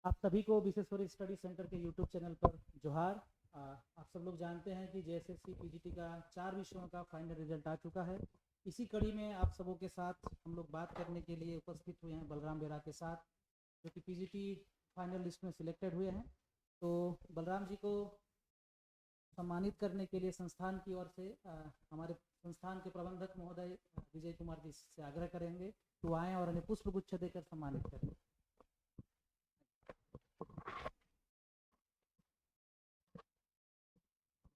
आप सभी को विशेश्वरी स्टडी सेंटर के यूट्यूब चैनल पर जोहार। आप सब लोग जानते हैं कि जेएसएससी पीजीटी का 4 विषयों का फाइनल रिजल्ट आ चुका है। इसी कड़ी में आप सबों के साथ हम लोग बात करने के लिए उपस्थित हुए हैं बलराम बेरा के साथ, जो कि पीजीटी फाइनल लिस्ट में सिलेक्टेड हुए हैं। तो बलराम जी को सम्मानित करने के लिए संस्थान की ओर से हमारे संस्थान के प्रबंधक महोदय विजय कुमार जी से आग्रह करेंगे तो आएँ और उन्हें पुष्प गुच्छ देकर सम्मानित करें।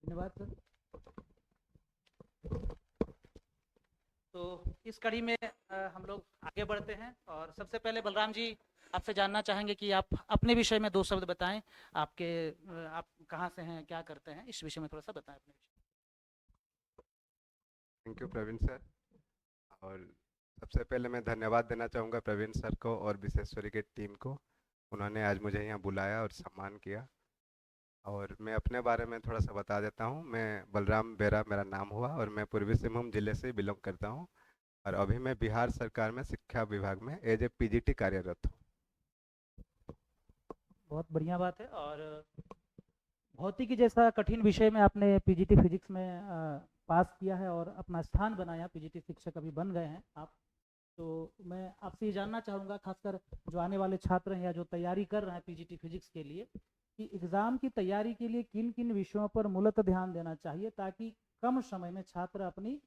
धन्यवाद सर। तो इस कड़ी में हम लोग आगे बढ़ते हैं और सबसे पहले बलराम जी आपसे जानना चाहेंगे कि आप अपने विषय में 2 शब्द बताएं। आप कहाँ से हैं, क्या करते हैं, इस विषय में थोड़ा सा बताएं अपने विषय। Thank you Praveen sir. और सबसे पहले मैं धन्यवाद देना चाहूँगा प्रवीण सर को और विशेश्वरी की टीम को। उन्होंने आज मुझे यहाँ बुलाया और सम्मान किया। और मैं अपने बारे में थोड़ा सा बता देता हूँ। मैं बलराम बेरा मेरा नाम हुआ और मैं पूर्वी सिंहभूम जिले से बिलोंग करता हूँ। और अभी मैं बिहार सरकार में शिक्षा विभाग में एज ए पीजीटी कार्यरत हूँ। बहुत बढ़िया बात है। और भौतिकी जैसा कठिन विषय में आपने पीजीटी फिजिक्स में पास किया है और अपना स्थान बनाया, पीजीटी शिक्षक अभी बन गए हैं आप। तो मैं आपसे ये जानना चाहूँगा, खासकर जो आने वाले छात्र हैं या जो तैयारी कर रहे हैं पीजीटी फिजिक्स के लिए, कि एग्ज़ाम की तैयारी के लिए किन किन विषयों पर मूलतः ध्यान देना चाहिए ताकि कम समय में छात्र अपनी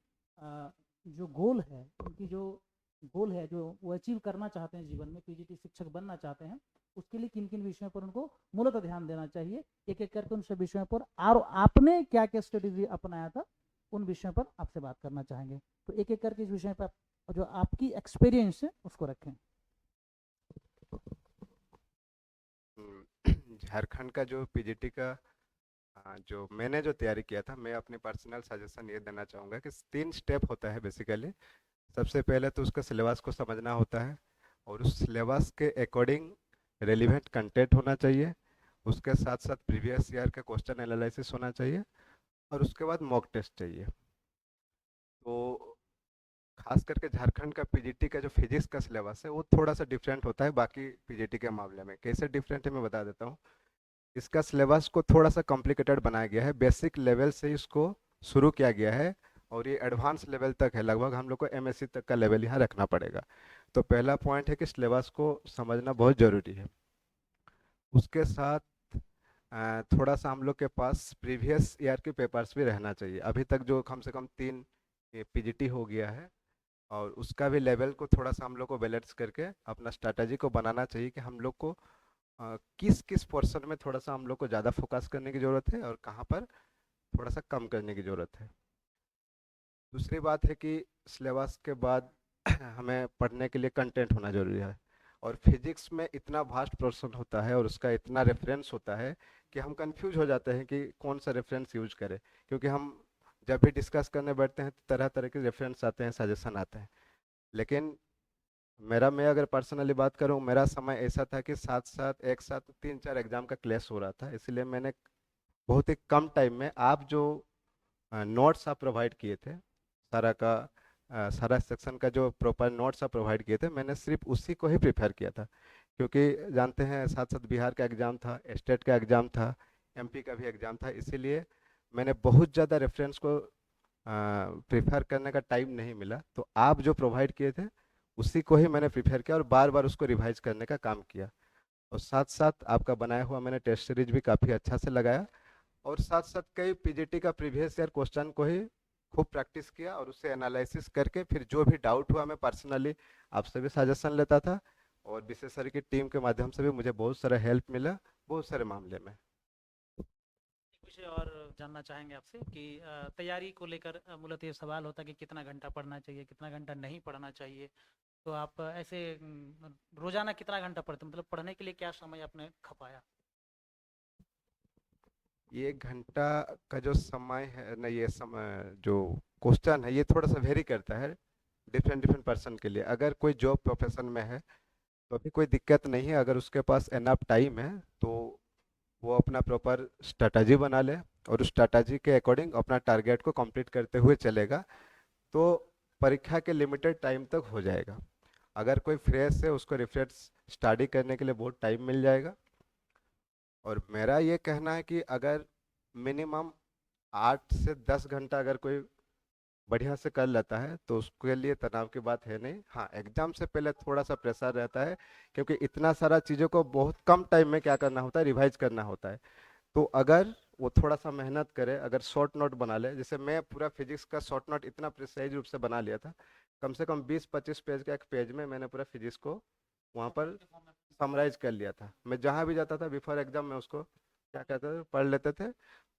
जो गोल है, उनकी जो गोल है जो वो अचीव करना चाहते हैं जीवन में, पीजीटी शिक्षक बनना चाहते हैं, उसके लिए किन किन विषयों पर उनको मूलतः ध्यान देना चाहिए, एक एक करके उन सब विषयों पर और आपने क्या क्या स्ट्रेटेजी अपनाया था उन विषयों पर आपसे बात करना चाहेंगे। तो एक एक करके इस विषय पर जो आपकी एक्सपीरियंस है उसको रखें। झारखंड का जो पीजीटी का जो मैंने जो तैयारी किया था, मैं अपनी पर्सनल सजेशन ये देना चाहूँगा कि 3 स्टेप होता है बेसिकली। सबसे पहले तो उसका सिलेबस को समझना होता है और उस सिलेबस के अकॉर्डिंग रेलिवेंट कंटेंट होना चाहिए। उसके साथ साथ प्रीवियस ईयर का क्वेश्चन एनालिसिस होना चाहिए और उसके बाद मॉक टेस्ट चाहिए। तो खास करके झारखंड का पीजीटी का जो फिजिक्स का सिलेबस है वो थोड़ा सा डिफरेंट होता है बाकी पीजीटी के मामले में। कैसे डिफरेंट है मैं बता देता हूँ। इसका सिलेबस को थोड़ा सा कॉम्प्लिकेटेड बनाया गया है। बेसिक लेवल से इसको शुरू किया गया है और ये एडवांस लेवल तक है। लगभग हम लोग को एमएससी तक का लेवल यहाँ रखना पड़ेगा। तो पहला पॉइंट है कि सिलेबस को समझना बहुत ज़रूरी है। उसके साथ थोड़ा सा हम लोग के पास प्रीवियस ईयर के पेपर्स भी रहना चाहिए। अभी तक जो कम से कम 3 पीजीटी हो गया है और उसका भी लेवल को थोड़ा सा हम लोग को बैलेंस करके अपना स्ट्रैटेजी को बनाना चाहिए कि हम लोग को किस किस पोर्शन में थोड़ा सा हम लोग को ज़्यादा फोकस करने की ज़रूरत है और कहाँ पर थोड़ा सा कम करने की ज़रूरत है। दूसरी बात है कि सिलेबस के बाद हमें पढ़ने के लिए कंटेंट होना ज़रूरी है। और फिजिक्स में इतना वास्ट पोर्शन होता है और उसका इतना रेफरेंस होता है कि हम कंफ्यूज हो जाते हैं कि कौन सा रेफरेंस यूज करें। क्योंकि हम जब भी डिस्कस करने बैठते हैं तो तरह तरह के रेफरेंस आते हैं, सजेशन आते हैं। लेकिन मैं अगर पर्सनली बात करूं, मेरा समय ऐसा था कि साथ साथ एक साथ 3-4 एग्जाम का क्लैश हो रहा था। इसलिए मैंने बहुत ही कम टाइम में आप जो नोट्स आप प्रोवाइड किए थे, सारा सेक्शन का जो प्रॉपर नोट्स आप प्रोवाइड किए थे, मैंने सिर्फ उसी को ही प्रिपेयर किया था। क्योंकि जानते हैं साथ साथ बिहार का एग्ज़ाम था, स्टेट का एग्ज़ाम था, एमपी का भी एग्ज़ाम था। इसीलिए मैंने बहुत ज़्यादा रेफरेंस को प्रिफर करने का टाइम नहीं मिला। तो आप जो प्रोवाइड किए थे उसी को ही मैंने प्रिपेयर किया और बार बार उसको रिवाइज करने का काम किया। और साथ साथ आपका बनाया हुआ मैंने टेस्ट सीरीज भी काफ़ी अच्छा से लगाया। और साथ साथ कई पीजीटी का प्रीवियस ईयर क्वेश्चन को ही खूब प्रैक्टिस किया और उससे एनालिसिस करके फिर जो भी डाउट हुआ मैं पर्सनली आपसे भी सजेशन लेता था। और विशेषज्ञ की टीम के माध्यम से भी मुझे बहुत सारा हेल्प मिला बहुत सारे मामले में। एक विषय और जानना चाहेंगे आपसे कि तैयारी को लेकर मूलतः ये सवाल होता है कि कितना घंटा पढ़ना चाहिए, कितना घंटा नहीं पढ़ना चाहिए। तो आप ऐसे रोजाना कितना घंटा पढ़ते, मतलब पढ़ने के लिए क्या समय आपने खपाया? ये 1 घंटा का जो समय है ना, ये समय जो क्वेश्चन है ये थोड़ा सा वेरी करता है डिफरेंट डिफरेंट पर्सन के लिए। अगर कोई जॉब प्रोफेशन में है तो अभी कोई दिक्कत नहीं है। अगर उसके पास एनफ टाइम है तो वो अपना प्रॉपर स्ट्रैटेजी बना ले और उस स्ट्रैटेजी के अकॉर्डिंग अपना टारगेट को कंप्लीट करते हुए चलेगा तो परीक्षा के लिमिटेड टाइम तक हो जाएगा। अगर कोई फ्रेश है उसको रिफ्रेश स्टडी करने के लिए बहुत टाइम मिल जाएगा। और मेरा ये कहना है कि अगर मिनिमम 8 से 10 घंटा अगर कोई बढ़िया से कर लेता है तो उसके लिए तनाव की बात है नहीं। हाँ, एग्जाम से पहले थोड़ा सा प्रेशर रहता है, क्योंकि इतना सारा चीज़ों को बहुत कम टाइम में क्या करना होता है, रिवाइज करना होता है। तो अगर वो थोड़ा सा मेहनत करे, अगर शॉर्ट नोट बना ले, जैसे मैं पूरा फिजिक्स का शॉर्ट नोट इतना प्रिसाइज रूप से बना लिया था, कम से कम 20-25 पेज का एक पेज में मैंने पूरा फिजिक्स को वहाँ पर समराइज कर लिया था। मैं जहाँ भी जाता था बिफोर एग्जाम में उसको क्या कहते थे, पढ़ लेते थे।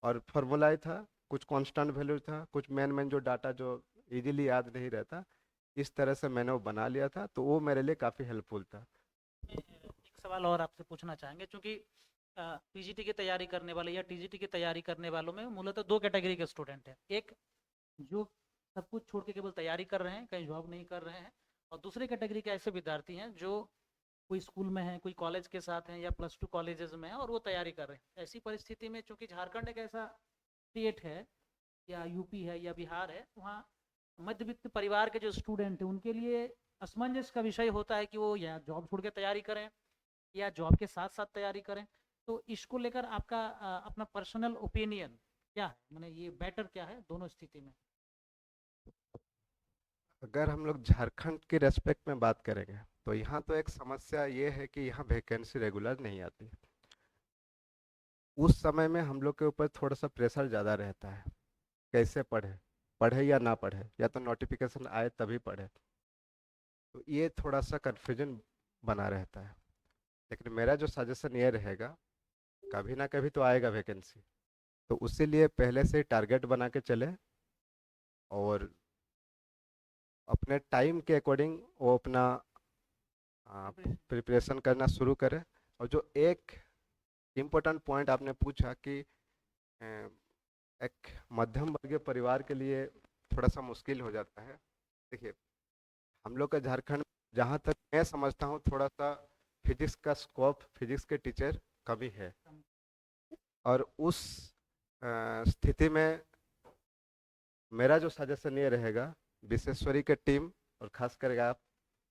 और फार्मूला ही था, कुछ कांस्टेंट वैल्यू था, कुछ मेन मेन जो डाटा जो इजीली याद नहीं रहता, इस तरह से मैंने वो बना लिया था, तो वो मेरे लिए काफ़ी हेल्पफुल था। एक सवाल और आपसे पूछना चाहेंगे, क्योंकि पीजीटी की तैयारी करने वाले या टीजीटी की तैयारी करने वालों में मूलतः दो कैटेगरी के स्टूडेंट हैं। एक जो सब कुछ छोड़ के केवल तैयारी कर रहे हैं, कहीं जॉब नहीं कर रहे हैं, और दूसरे कैटेगरी के ऐसे विद्यार्थी हैं जो कोई स्कूल में है, कोई कॉलेज के साथ हैं, या +2 कॉलेजेस में है और वो तैयारी कर रहे हैं। ऐसी परिस्थिति में चूंकि झारखंड एक ऐसा स्टेट है, या यूपी है या बिहार है, वहाँ मध्यवित्त परिवार के जो स्टूडेंट हैं उनके लिए असमंजस का विषय होता है कि वो या जॉब छोड़ के तैयारी करें या जॉब के साथ साथ तैयारी करें। तो इसको लेकर आपका अपना पर्सनल ओपिनियन क्या है, मैंने ये बेटर क्या है दोनों स्थिति में? अगर हम लोग झारखंड के रेस्पेक्ट में बात करेंगे तो यहाँ तो एक समस्या ये है कि यहाँ वैकेंसी रेगुलर नहीं आती। उस समय में हम लोग के ऊपर थोड़ा सा प्रेशर ज़्यादा रहता है, कैसे पढ़े, पढ़े या ना पढ़े, या तो नोटिफिकेशन आए तभी पढ़े। तो ये थोड़ा सा कन्फ्यूजन बना रहता है। लेकिन मेरा जो सजेशन ये रहेगा, कभी ना कभी तो आएगा वैकेंसी, तो उसी लिए पहले से टारगेट बना के चले और अपने टाइम के अकॉर्डिंग वो अपना प्रिपरेशन करना शुरू करें। और जो एक इम्पोर्टेंट पॉइंट आपने पूछा कि अ, एक मध्यम वर्गीय परिवार के लिए थोड़ा सा मुश्किल हो जाता है। देखिए, हम लोग का झारखंड, जहाँ तक मैं समझता हूँ, थोड़ा सा फिजिक्स का स्कोप, फिजिक्स के टीचर कमी है। और उस स्थिति में मेरा जो सजेशन ये रहेगा, विश्वेश्वरी के टीम और खास करके आप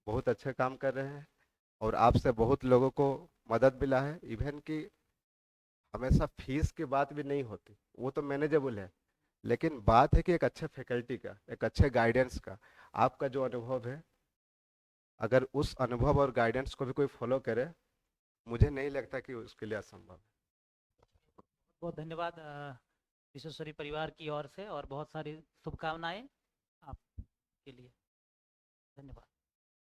बहुत अच्छे काम कर रहे हैं, और आपसे बहुत लोगों को मदद मिला है। इवन कि हमेशा फीस की बात भी नहीं होती, वो तो मैनेजेबल है, लेकिन बात है कि एक अच्छे फैकल्टी का, एक अच्छे गाइडेंस का। आपका जो अनुभव है, अगर उस अनुभव और गाइडेंस को भी कोई फॉलो करे, मुझे नहीं लगता कि उसके लिए असंभव है। बहुत धन्यवाद विश्वेश्वरी परिवार की ओर से, और बहुत सारी शुभकामनाएं आपके लिए। धन्यवाद।